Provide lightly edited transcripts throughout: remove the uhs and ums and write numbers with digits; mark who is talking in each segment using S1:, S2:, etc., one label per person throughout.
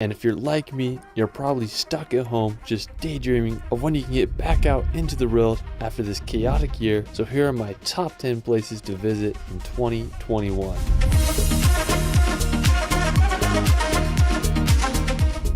S1: And if you're like me, you're probably stuck at home just daydreaming of when you can get back out into the world after this chaotic year. So here are my top 10 places to visit in 2021.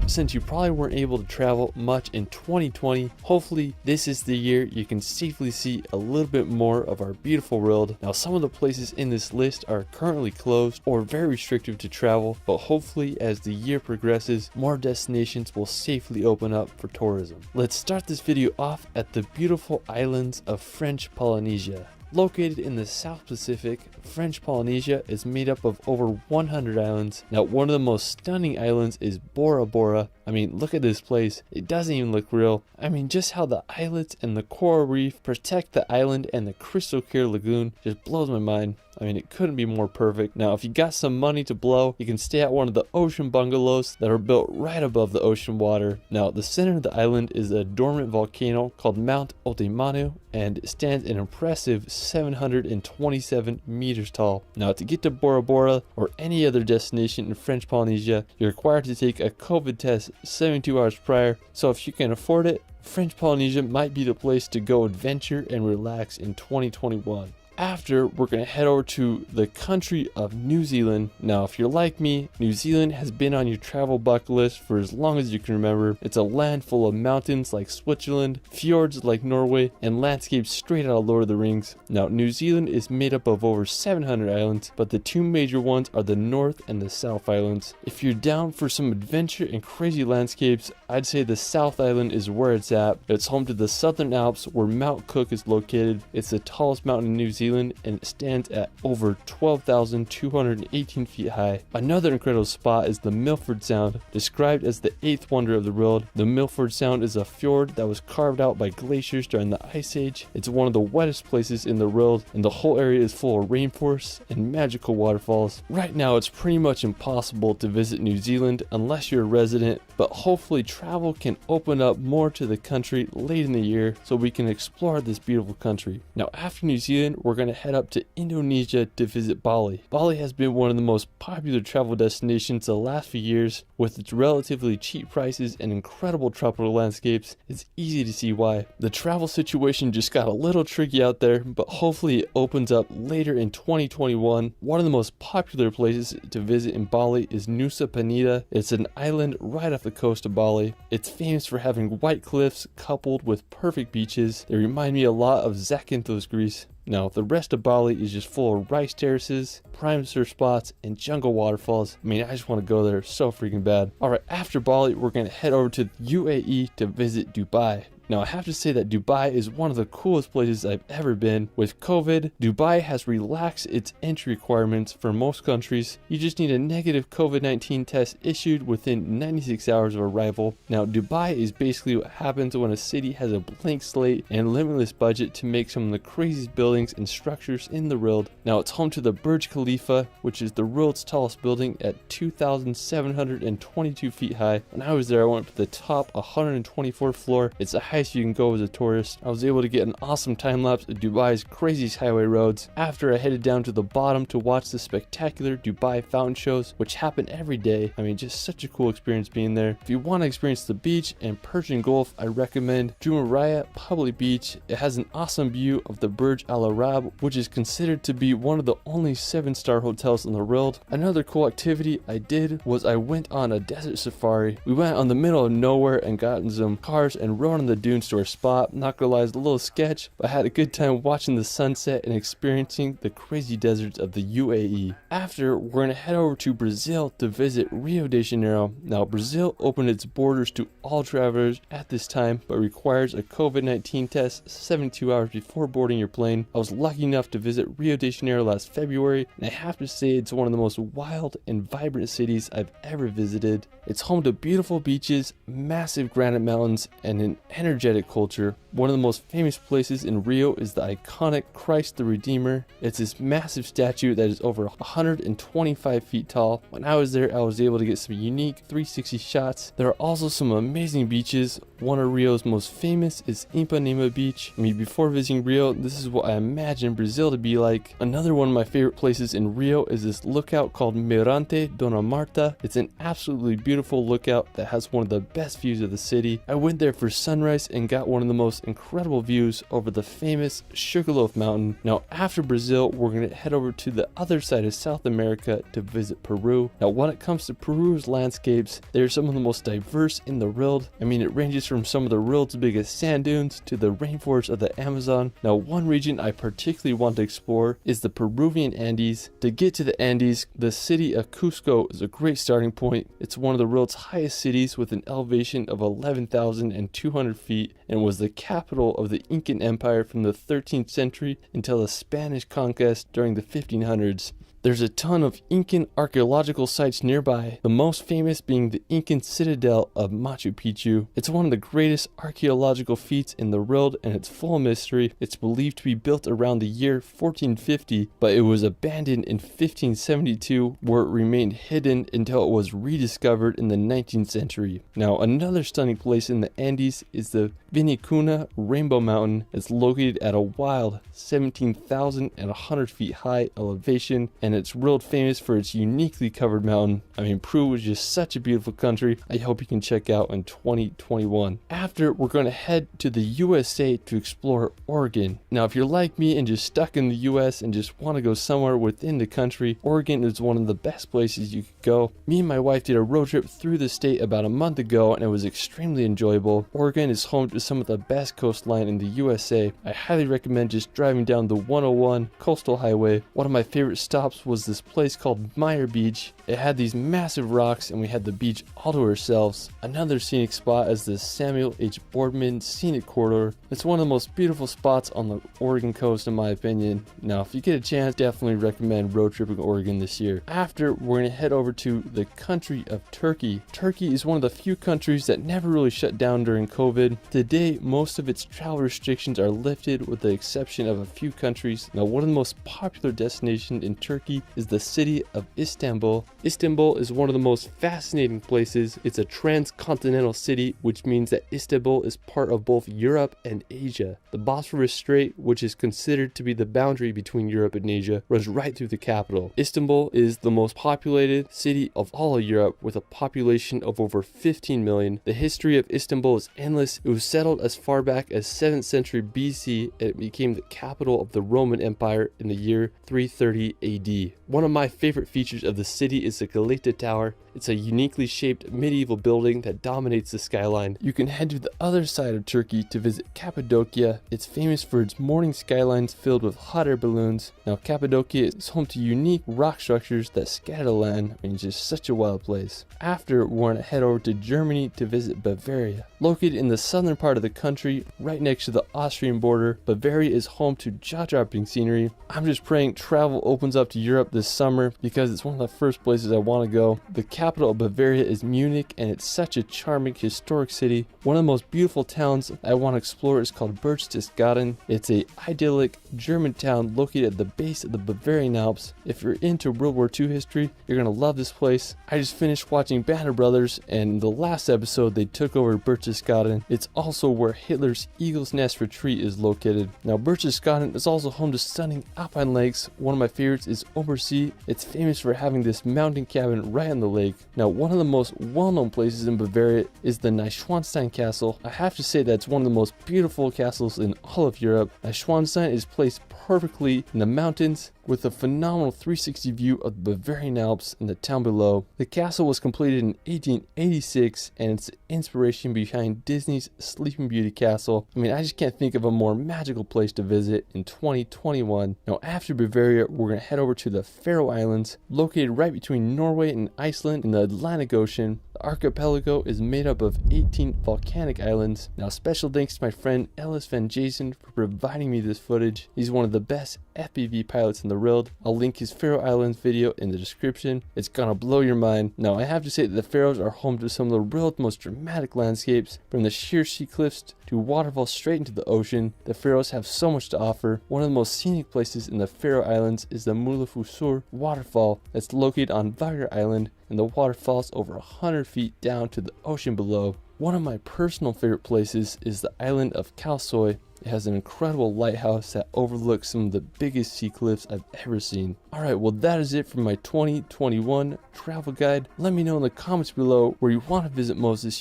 S1: Since you probably weren't able to travel much in 2020, hopefully this is the year you can safely see a little bit more of our beautiful world. Now, some of the places in this list are currently closed or very restrictive to travel, but hopefully as the year progresses, more destinations will safely open up for tourism. Let's start this video off at the beautiful islands of French Polynesia. Located in the South Pacific, French Polynesia is made up of over 100 islands. Now, one of the most stunning islands is Bora Bora. I mean, look at this place. It doesn't even look real. I mean, just how the islets and the coral reef protect the island and the crystal clear lagoon just blows my mind. I mean, it couldn't be more perfect. Now, if you got some money to blow, you can stay at one of the ocean bungalows that are built right above the ocean water. Now, the center of the island is a dormant volcano called Mount Otemanu, and it stands an impressive 727 meters tall. Now, to get to Bora Bora or any other destination in French Polynesia, you're required to take a COVID test 72 hours prior. So if you can afford it, French Polynesia might be the place to go adventure and relax in 2021. After, we're going to head over to the country of New Zealand. Now, if you're like me, New Zealand has been on your travel bucket list for as long as you can remember. It's a land full of mountains like Switzerland, fjords like Norway, and landscapes straight out of Lord of the Rings. Now, New Zealand is made up of over 700 islands, but the two major ones are the North and the South Islands. If you're down for some adventure and crazy landscapes, I'd say the South Island is where it's at. It's home to the Southern Alps, where Mount Cook is located. It's the tallest mountain in New Zealand, and it stands at over 12,218 feet high. Another incredible spot is the Milford Sound, described as the eighth wonder of the world. The Milford Sound is a fjord that was carved out by glaciers during the Ice Age. It's one of the wettest places in the world, and the whole area is full of rainforests and magical waterfalls. Right now, it's pretty much impossible to visit New Zealand unless you're a resident, but hopefully travel can open up more to the country late in the year so we can explore this beautiful country. Now, after New Zealand, we're going to head up to Indonesia to visit Bali. Bali has been one of the most popular travel destinations the last few years. With its relatively cheap prices and incredible tropical landscapes, it's easy to see why. The travel situation just got a little tricky out there, but hopefully it opens up later in 2021. One of the most popular places to visit in Bali is Nusa Penida. It's an island right off the coast of Bali. It's famous for having white cliffs coupled with perfect beaches. They remind me a lot of Zakynthos, Greece. Now, the rest of Bali is just full of rice terraces, prime surf spots, and jungle waterfalls. I mean, I just want to go there so freaking bad. Alright, after Bali, we're going to head over to the UAE to visit Dubai. Now, I have to say that Dubai is one of the coolest places I've ever been. With COVID, Dubai has relaxed its entry requirements for most countries. You just need a negative COVID-19 test issued within 96 hours of arrival. Now, Dubai is basically what happens when a city has a blank slate and limitless budget to make some of the craziest buildings and structures in the world. Now, it's home to the Burj Khalifa, which is the world's tallest building at 2,722 feet high. When I was there, I went to the top 124th floor. It's the highest you can go as a tourist. I was able to get an awesome time lapse of Dubai's craziest highway roads. After, I headed down to the bottom to watch the spectacular Dubai fountain shows, which happen every day. I mean, just such a cool experience being there. If you want to experience the beach and Persian Gulf, I recommend Jumeirah Public Beach. It has an awesome view of the Burj Al Arab, which is considered to be one of the only 7-star hotels in the world. Another cool activity I did was I went on a desert safari. We went on the middle of nowhere and got in some cars and rode on the dunes to our spot. Not gonna lie, it's a little sketch, but I had a good time watching the sunset and experiencing the crazy deserts of the UAE. After, we're gonna head over to Brazil to visit Rio de Janeiro. Now, Brazil opened its borders to all travelers at this time, but requires a COVID-19 test 72 hours before boarding your plane. I was lucky enough to visit Rio de Janeiro last February, and I have to say it's one of the most wild and vibrant cities I've ever visited. It's home to beautiful beaches, massive granite mountains, and an energy energetic culture. One of the most famous places in Rio is the iconic Christ the Redeemer. It's this massive statue that is over 125 feet tall. When I was there, I was able to get some unique 360 shots. There are also some amazing beaches. One of Rio's most famous is Ipanema Beach. I mean, before visiting Rio, this is what I imagine Brazil to be like. Another one of my favorite places in Rio is this lookout called Mirante Dona Marta. It's an absolutely beautiful lookout that has one of the best views of the city. I went there for sunrise and got one of the most incredible views over the famous Sugarloaf Mountain. Now, after Brazil, we're going to head over to the other side of South America to visit Peru. Now, when it comes to Peru's landscapes, they're some of the most diverse in the world. I mean, it ranges from some of the world's biggest sand dunes to the rainforest of the Amazon. Now, one region I particularly want to explore is the Peruvian Andes. To get to the Andes, the city of Cusco is a great starting point. It's one of the world's highest cities with an elevation of 11,200 feet and was the capital of the Incan Empire from the 13th century until the Spanish conquest during the 1500s. There's a ton of Incan archaeological sites nearby, the most famous being the Incan citadel of Machu Picchu. It's one of the greatest archaeological feats in the world and it's full of mystery. It's believed to be built around the year 1450, but it was abandoned in 1572 where it remained hidden until it was rediscovered in the 19th century. Now, another stunning place in the Andes is the Vinicuna Rainbow Mountain. It's located at a wild 17,100 feet high elevation and it's world famous for its uniquely covered mountain. I mean, Peru is just such a beautiful country. I hope you can check out in 2021. After, we're going to head to the USA to explore Oregon. Now, if you're like me and just stuck in the US and just want to go somewhere within the country, Oregon is one of the best places you could go. Me and my wife did a road trip through the state about a month ago and it was extremely enjoyable. Oregon is home to some of the best coastline in the USA. I highly recommend just driving down the 101 coastal highway. One of my favorite stops was this place called Meyer Beach. It had these massive rocks and we had the beach all to ourselves. Another scenic spot is the Samuel H. Boardman Scenic Corridor. It's one of the most beautiful spots on the Oregon coast in my opinion. Now, if you get a chance, definitely recommend road tripping Oregon this year. After, we're going to head over to the country of Turkey. Turkey is one of the few countries that never really shut down during COVID. Today, most of its travel restrictions are lifted with the exception of a few countries. Now, one of the most popular destinations in Turkey is the city of Istanbul. Istanbul is one of the most fascinating places. It's a transcontinental city, which means that Istanbul is part of both Europe and Asia. The Bosphorus Strait, which is considered to be the boundary between Europe and Asia, runs right through the capital. Istanbul is the most populated city of all of Europe with a population of over 15 million. The history of Istanbul is endless. It was settled as far back as 7th century BC and it became the capital of the Roman Empire in the year 330 AD. One of my favorite features of the city is the Galata Tower. It's a uniquely shaped medieval building that dominates the skyline. You can head to the other side of Turkey to visit Cappadocia. It's famous for its morning skylines filled with hot air balloons. Now, Cappadocia is home to unique rock structures that scatter the land. I mean, it's just such a wild place. After, we're going to head over to Germany to visit Bavaria. Located in the southern part of the country, right next to the Austrian border, Bavaria is home to jaw-dropping scenery. I'm just praying travel opens up to Europe this summer because it's one of the first places I want to go. The capital of Bavaria is Munich and it's such a charming historic city. One of the most beautiful towns I want to explore is called Berchtesgaden. It's a idyllic German town located at the base of the Bavarian Alps. If you're into World War II history, you're going to love this place. I just finished watching Band of Brothers and in the last episode they took over Berchtesgaden. It's also where Hitler's Eagle's Nest retreat is located. Now, Berchtesgaden is also home to stunning alpine lakes. One of my favorites is Obersee. It's famous for having this mountain cabin right on the lake. Now, one of the most well-known places in Bavaria is the Neuschwanstein Castle. I have to say that it's one of the most beautiful castles in all of Europe. Neuschwanstein is placed perfectly in the mountains with a phenomenal 360 view of the Bavarian Alps and the town below. The castle was completed in 1886 and it's the inspiration behind Disney's Sleeping Beauty Castle. I mean, I just can't think of a more magical place to visit in 2021. Now, after Bavaria, we're going to head over to the Faroe Islands, located right between Norway and Iceland in the Atlantic Ocean. The archipelago is made up of 18 volcanic islands. Now special thanks to my friend Ellis Van Jason for providing me this footage. He's one of the best FPV pilots in the world. I'll link his Faroe Islands video in the description. It's gonna blow your mind. Now I have to say that the Faroes are home to some of the world's most dramatic landscapes, from the sheer sea cliffs to waterfalls straight into the ocean. The Faroes have so much to offer. One of the most scenic places in the Faroe Islands is the Mulafusur waterfall that's located on Vagar Island, and the water falls over 100 feet down to the ocean below. One of my personal favorite places is the island of Kalsoy. It has an incredible lighthouse that overlooks some of the biggest sea cliffs I've ever seen. Alright, well that is it for my 2021 travel guide. Let me know in the comments below where you want to visit most this year.